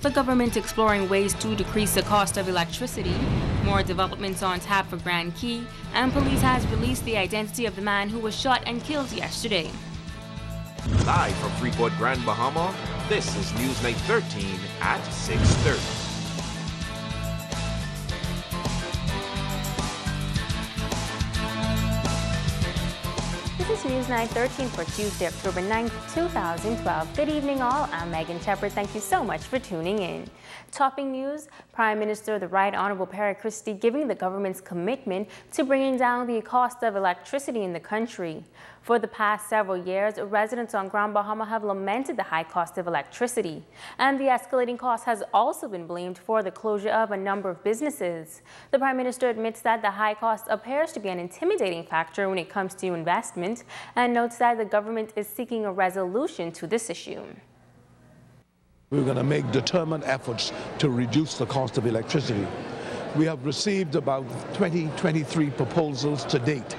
The government exploring ways to decrease the cost of electricity, more developments on tap for Grand Key, and police has released the identity of the man who was shot and killed yesterday. Live from Freeport, Grand Bahama, this is Newsnight 13 at 6:30. This is Newsnight 13 for Tuesday, October 9th, 2012. Good evening all, I'm Megan Shepard. Thank you so much for tuning in. Topping news, Prime Minister the Right Honorable Perry Christie giving the government's commitment to bringing down the cost of electricity in the country. For the past several years, residents on Grand Bahama have lamented the high cost of electricity, and the escalating cost has also been blamed for the closure of a number of businesses. The Prime Minister admits that the high cost appears to be an intimidating factor when it comes to investment, and notes that the government is seeking a resolution to this issue. We're going to make determined efforts to reduce the cost of electricity. We have received about 23 proposals to date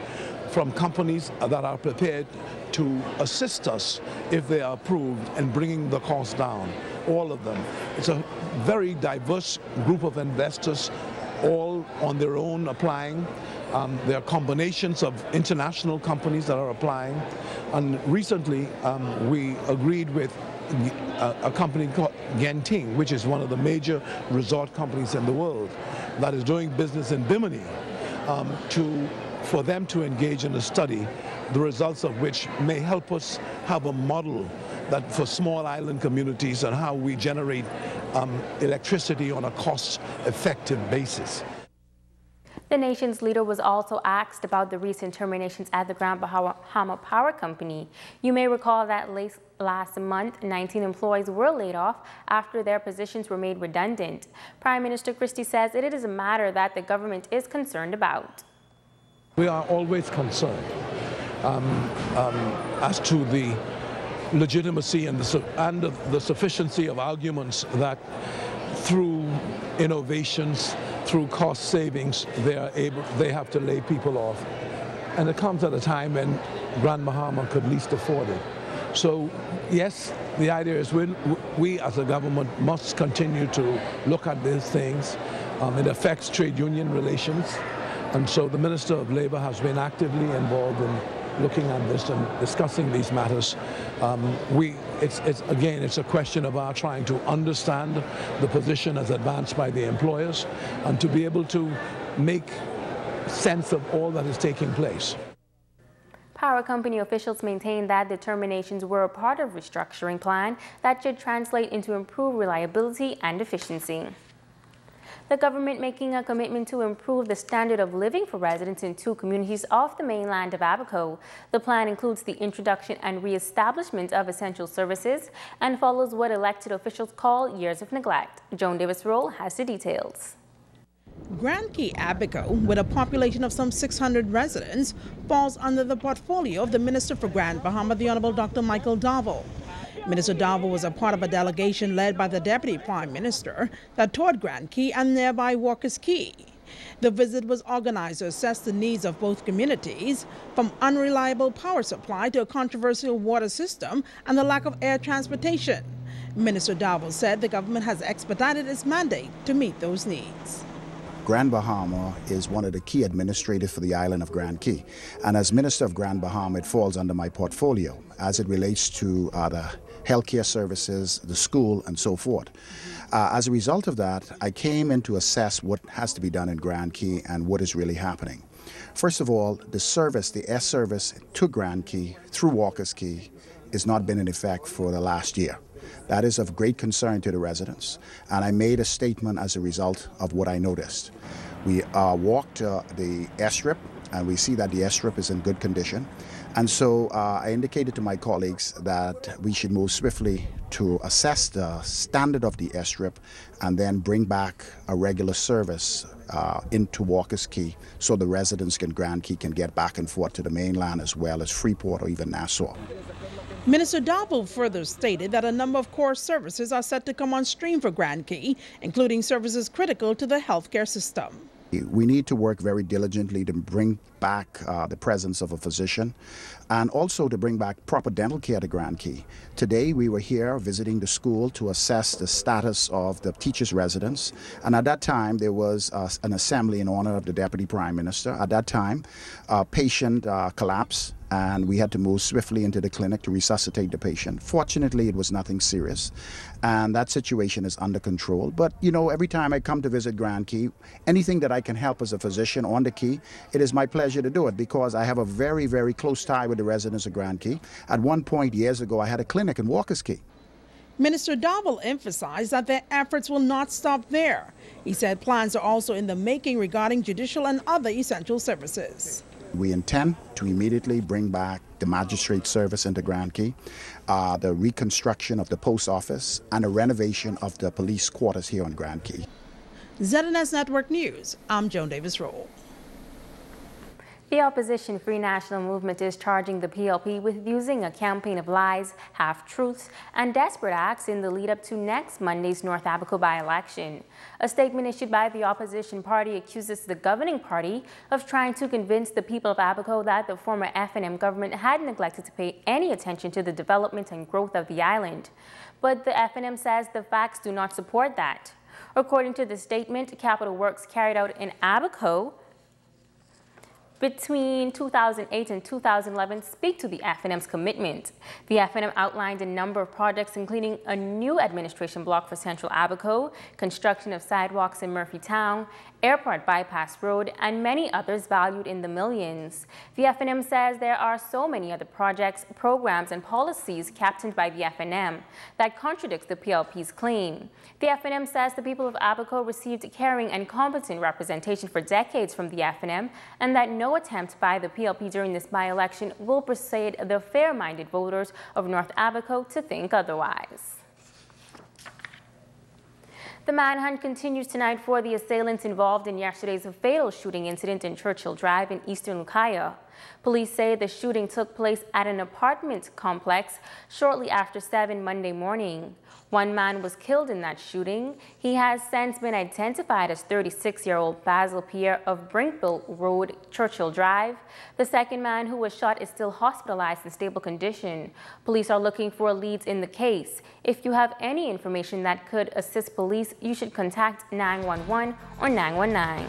from companies that are prepared to assist us if they are approved in bringing the cost down, all of them. It's a very diverse group of investors, all on their own applying. There are combinations of international companies that are applying. And recently, we agreed with a company called Genting, which is one of the major resort companies in the world that is doing business in Bimini, for them to engage in a study, the results of which may help us have a model that for small island communities and how we generate electricity on a cost-effective basis. The nation's leader was also asked about the recent terminations at the Grand Bahama Power Company. You may recall that last month, 19 employees were laid off after their positions were made redundant. Prime Minister Christie says it is a matter that the government is concerned about. We are always concerned as to the legitimacy and the sufficiency of arguments that through innovations, through cost savings, they have to lay people off. And it comes at a time when Grand Bahama could least afford it. So yes, the idea is we as a government must continue to look at these things. It affects trade union relations. And so the Minister of Labour has been actively involved in looking at this and discussing these matters. It's a question of our trying to understand the position as advanced by the employers and to be able to make sense of all that is taking place. Power company officials maintain that the terminations were a part of a restructuring plan that should translate into improved reliability and efficiency. The government making a commitment to improve the standard of living for residents in 2 communities off the mainland of Abaco. The plan includes the introduction and re-establishment of essential services and follows what elected officials call years of neglect. Joan Davis-Roll has the details. Grand Key Abaco, with a population of some 600 residents, falls under the portfolio of the Minister for Grand Bahama, the Honorable Dr. Michael Darville. Minister Darville was a part of a delegation led by the Deputy Prime Minister that toured Grand Key and nearby Walker's Key. The visit was organized to assess the needs of both communities, from unreliable power supply to a controversial water system and the lack of air transportation. Minister Darville said the government has expedited its mandate to meet those needs. Grand Bahama is one of the key administrators for the island of Grand Key. And as Minister of Grand Bahama, it falls under my portfolio as it relates to the healthcare services, the school, and so forth. As a result of that, I came in to assess what has to be done in Grand Key and what is really happening. First of all, the service, the air service to Grand Key through Walker's Key has not been in effect for the last year. That is of great concern to the residents, and I made a statement as a result of what I noticed. We walked the airstrip, and we see that the airstrip is in good condition. And so I indicated to my colleagues that we should move swiftly to assess the standard of the airstrip and then bring back a regular service into Walker's Key so the residents in Grand Key can get back and forth to the mainland as well as Freeport or even Nassau. Minister Darville further stated that a number of core services are set to come on stream for Grand Key, including services critical to the healthcare system. We need to work very diligently to bring back the presence of a physician and also to bring back proper dental care to Grand Key. Today we were here visiting the school to assess the status of the teachers' residence, and at that time there was an assembly in honor of the Deputy Prime Minister. At that time a patient collapsed and we had to move swiftly into the clinic to resuscitate the patient. Fortunately, it was nothing serious, and that situation is under control. But, you know, every time I come to visit Grand Key, anything that I can help as a physician on the Key, it is my pleasure to do it because I have a very, very close tie with the residents of Grand Key. At one point, years ago, I had a clinic in Walker's Key. Minister Dowell emphasized that their efforts will not stop there. He said plans are also in the making regarding judicial and other essential services. We intend to immediately bring back the magistrate service into Grand Key, the reconstruction of the post office, and a renovation of the police quarters here on Grand Key. ZNS Network News, I'm Joan Davis-Roll. The opposition Free National Movement is charging the PLP with using a campaign of lies, half-truths, and desperate acts in the lead-up to next Monday's North Abaco by-election. A statement issued by the opposition party accuses the governing party of trying to convince the people of Abaco that the former F&M government had neglected to pay any attention to the development and growth of the island. But the F&M says the facts do not support that. According to the statement, capital works carried out in Abaco between 2008 and 2011 speak to the F&M's commitment. The F&M outlined a number of projects, including a new administration block for Central Abaco, construction of sidewalks in Murphytown, Airport Bypass Road, and many others valued in the millions. The F&M says there are so many other projects, programs, and policies captained by the F&M that contradicts the PLP's claim. The F&M says the people of Abaco received caring and competent representation for decades from the F&M, and that no attempt by the PLP during this by-election will persuade the fair-minded voters of North Abaco to think otherwise. The manhunt continues tonight for the assailants involved in yesterday's fatal shooting incident in Churchill Drive in eastern Lucaya. Police say the shooting took place at an apartment complex shortly after 7 Monday morning. One man was killed in that shooting. He has since been identified as 36-year-old Basil Pierre of Brinkville Road, Churchill Drive. The second man who was shot is still hospitalized in stable condition. Police are looking for leads in the case. If you have any information that could assist police, you should contact 911 or 919.